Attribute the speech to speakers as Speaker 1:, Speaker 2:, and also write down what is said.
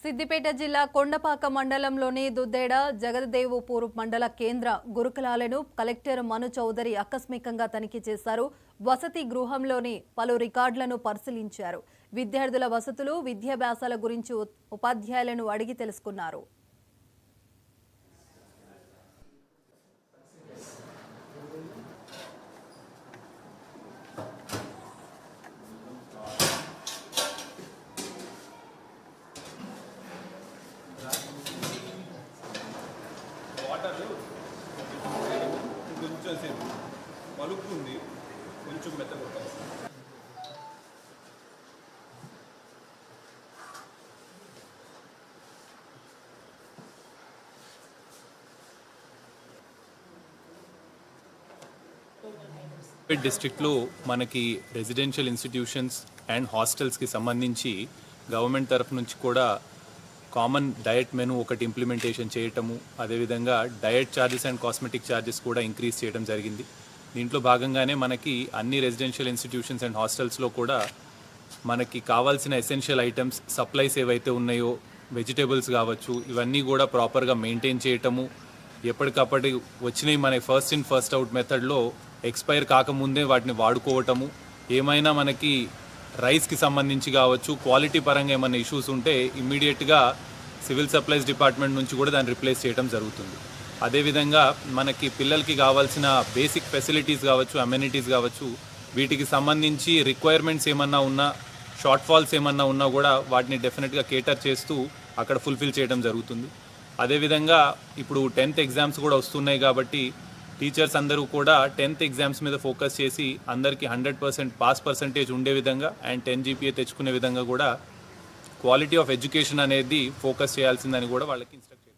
Speaker 1: సిద్దిపేట జిల్లా కొండపాక మండలంలోని దుద్దేడ జగదేవుపూర్ మండల కేంద్ర గురుకులాలను కలెక్టర్ మను చౌదరి ఆకస్మికంగా తనిఖీ చేశారు. వసతి గృహంలోని పలు రికార్డులను పరిశీలించారు. విద్యార్థుల వసతులు, విద్యాభ్యాసాల గురించి ఉపాధ్యాయులను అడిగి తెలుసుకున్నారు.
Speaker 2: వాటర్ కొంచెం సేపు పలుకుంది, కొంచెం మెత్తగా
Speaker 3: డిస్ట్రిక్ట్లో మనకి రెసిడెన్షియల్ ఇన్స్టిట్యూషన్స్ అండ్ హాస్టల్స్కి సంబంధించి గవర్నమెంట్ తరఫు నుంచి కూడా కామన్ డయట్ మెనూ ఒకటి ఇంప్లిమెంటేషన్ చేయటము, అదేవిధంగా diet charges and cosmetic charges కూడా ఇంక్రీజ్ చేయడం జరిగింది. దీంట్లో భాగంగానే మనకి అన్ని రెసిడెన్షియల్ ఇన్స్టిట్యూషన్స్ అండ్ హాస్టల్స్లో కూడా మనకి కావాల్సిన ఎసెన్షియల్ ఐటమ్స్ సప్లైస్ ఏవైతే ఉన్నాయో, వెజిటేబుల్స్ కావచ్చు, ఇవన్నీ కూడా ప్రాపర్గా మెయింటైన్ చేయటము, ఎప్పటికప్పటి వచ్చినాయి మన ఫస్ట్ ఇన్ ఫస్ట్ అవుట్ మెథడ్లో ఎక్స్పైర్ కాకముందే వాటిని వాడుకోవటము, ఏమైనా మనకి రైస్కి సంబంధించి కావచ్చు, క్వాలిటీ పరంగా ఏమైనా ఇష్యూస్ ఉంటే ఇమ్మీడియట్గా సివిల్ సప్లైస్ డిపార్ట్మెంట్ నుంచి కూడా దాన్ని రిప్లేస్ చేయడం జరుగుతుంది. అదేవిధంగా మనకి పిల్లలకి కావాల్సిన బేసిక్ ఫెసిలిటీస్ కావచ్చు, అమ్యూనిటీస్ కావచ్చు, వీటికి సంబంధించి రిక్వైర్మెంట్స్ ఏమన్నా ఉన్నా, షార్ట్ ఫాల్స్ ఏమన్నా ఉన్నా కూడా వాటిని డెఫినెట్గా కేటర్ చేస్తూ అక్కడ ఫుల్ఫిల్ చేయడం జరుగుతుంది. అదేవిధంగా ఇప్పుడు 10th ఎగ్జామ్స్ కూడా వస్తున్నాయి కాబట్టి టీచర్స్ అందరూ కూడా 10th ఎగ్జామ్స్ మీద ఫోకస్ చేసి అందరికీ 100% పాస్ పర్సంటేజ్ ఉండే విధంగా అండ్ 10 GPA తెచ్చుకునే విధంగా కూడా క్వాలిటీ ఆఫ్ ఎడ్యుకేషన్ అనేది ఫోకస్ చేయాల్సిందని కూడా వాళ్ళకి ఇన్స్ట్రక్ట్